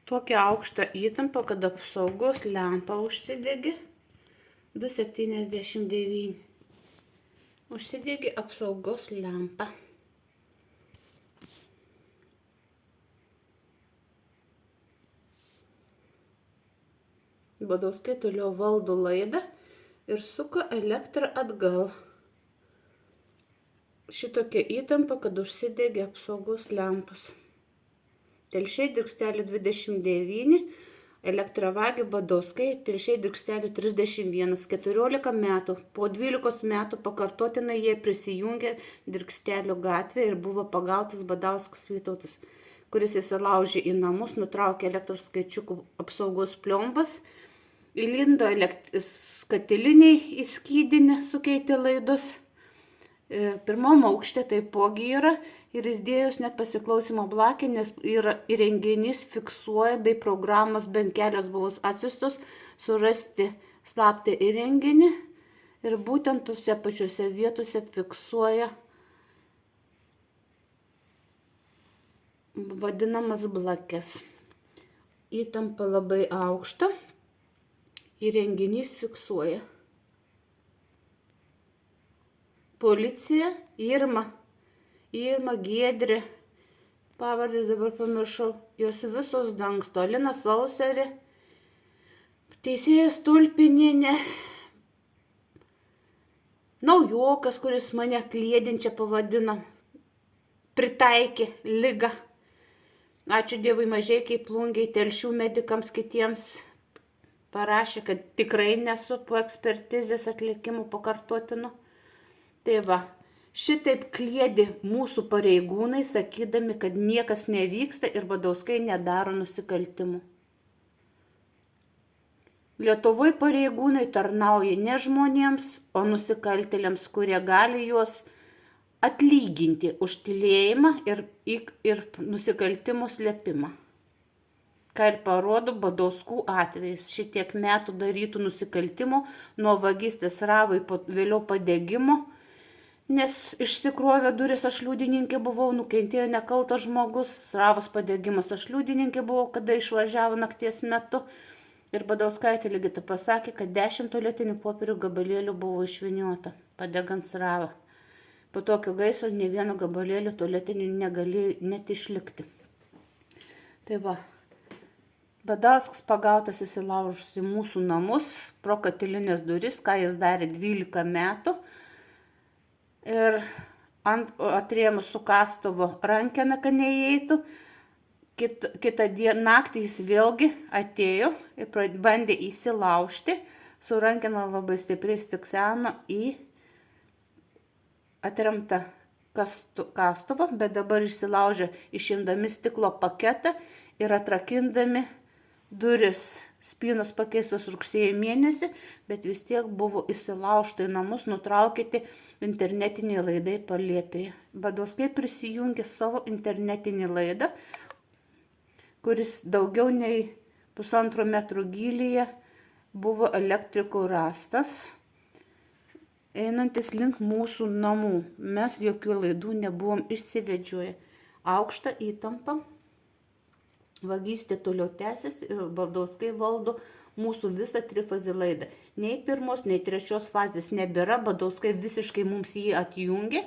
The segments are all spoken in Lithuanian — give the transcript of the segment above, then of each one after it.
Tokia aukšta įtampa, kad apsaugos lempa užsidegė 2,79. Užsidegė apsaugos lempa. Badauskai toliau valdo laidą ir suka elektrą atgal. Šitokia įtampa, kad užsidegė apsaugos lempos. Telšiai Dirkstelių 29, elektravagį Badauskai, Telšiai Dirkstelių 31, 14 metų. Po 12 metų pakartotinai jie prisijungė Dirkstelių gatvę ir buvo pagautas Badauskas Vytautas, kuris įsilaužė į namus, nutraukė elektros skaičiukų apsaugos pliombas, įlindo skatiliniai į skydinę, sukeitė laidus. Pirmam aukšte taipogi yra ir įdėjus net pasiklausimo blakę, nes yra įrenginys fiksuoja bei programos bent kelios buvo atsiustos surasti slaptą įrenginį ir būtent tuose pačiuose vietose fiksuoja vadinamas blakes. Įtampa labai aukšta, įrenginys fiksuoja. Policija, Irma Giedrė, pavardės dabar pamiršau, jos visos dangsto, Alina Sauserė, teisėja Stulpinienė, naujokas, kuris mane kliedinčia pavadino, pritaikė ligą. Ačiū Dievui Mažeikiai, Plungiai, Telšių medikams kitiems parašė, kad tikrai nesu po ekspertizės atlikimų pakartotinu. Tai va, šitaip kliedi mūsų pareigūnai, sakydami, kad niekas nevyksta ir Badauskai nedaro nusikaltimų. Lietuvoje pareigūnai tarnauja ne žmonėms, o nusikaltėliams, kurie gali juos atlyginti už tylėjimą ir nusikaltimų slėpimą. Ką ir parodo Badauskų atvejais, šitiek metų darytų nusikaltimų, nuo vagystės Ravai, vėliau padegimo, nes išsikrovė duris, aš liudininkė buvau, nukentėjo nekaltas žmogus, Ravos padegimas, aš liudininkė buvau, kada išvažiavo nakties metu. Ir Badauskaitė lygiai pasakė, kad 10 tualetinių popierių gabalėlių buvo išvyniota, padegant Ravą. Po tokio gaisro ne vieno gabalėlio tualetinių negalėjo net išlikti. Tai va, Badauskas pagautas įsilaužus į mūsų namus, pro katilinės duris, ką jis darė 12 metų. Ir atrėmus su kastuvo rankeną, kad neįeitų. Kitą naktį jis vėlgi atėjo ir bandė įsilaužti. Su rankena labai stipriai stikseno į atremtą kastuvą, bet dabar išsilaužė išimdami stiklo paketą ir atrakindami duris. Spynos pakeistos rugsėjo mėnesį, bet vis tiek buvo įsilaužta į namus, nutraukyti internetiniai laidai Palėpėje. Badauskai prisijungė savo internetinį laidą, kuris daugiau nei 1,5 metro gylyje buvo elektrikų rastas, einantis link mūsų namų. Mes jokių laidų nebuvom išsivedžioję. Aukšta įtampa. Vagystė toliau tęsiasi ir Badauskai valdo mūsų visą trifazį laidą. Nei pirmos, nei trečios fazės nebėra, Badauskai visiškai mums jį atjungė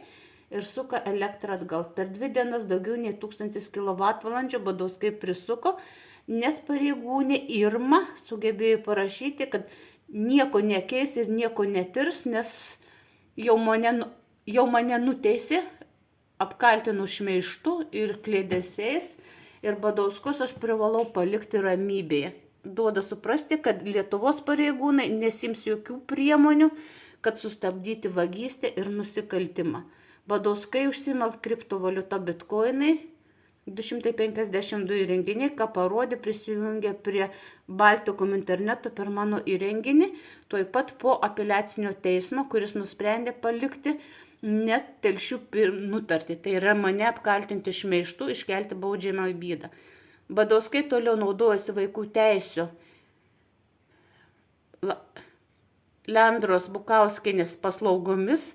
ir suka elektrą atgal. Per 2 dienas daugiau nei 1000 kWh Badauskai prisuko, nes pareigūnė Irma sugebėjo parašyti, kad nieko nekeis ir nieko netirs, nes jau mane nuteisė, apkaltino šmeižtu ir kliedesiais. Ir Badauskus aš privalau palikti ramybėje. Duoda suprasti, kad Lietuvos pareigūnai nesims jokių priemonių, kad sustabdyti vagystę ir nusikaltimą. Badauskai užsima kriptovaliuta bitkoinai, 252 įrenginiai, ką parodė, prisijungė prie Baltikum interneto per mano įrenginį, tuoj pat po apeliacinio teismo, kuris nusprendė palikti net Telšių nutartį, tai yra mane apkaltinti šmeižtu, iškelti baudžiamą bydą. Badauskai toliau naudojasi vaikų teisių Leandros Bukauskienės paslaugomis,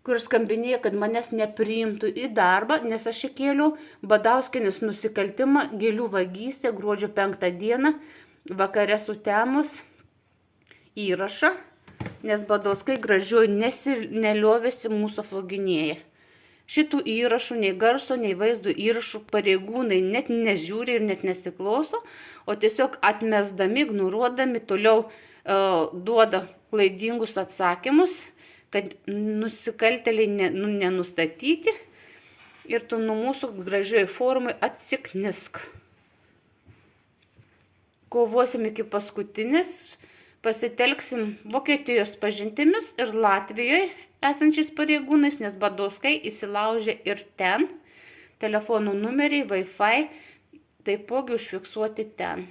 kur skambinėjo, kad manęs nepriimtų į darbą, nes aš įkėliau Badauskienės nusikaltimą, gėlių vagystė, gruodžio 5 dieną, vakare sutemus įrašą, nes Badauskai gražiuoju neliovėsi mūsų apvoginėje. Šitų įrašų, nei garso, nei vaizdo įrašų pareigūnai net nežiūri ir net nesiklauso, o tiesiog atmesdami, ignoruodami toliau duoda klaidingus atsakymus, kad nusikaltėliai nenustatyti ir tu nuo mūsų gražioj formai atsiknisk. Kovosim iki paskutinės, pasitelksim Vokietijos pažintimis ir Latvijoje esančiais pareigūnais, nes Badauskai įsilaužė ir ten. Telefonų numeriai, Wi-Fi taipogi užfiksuoti ten.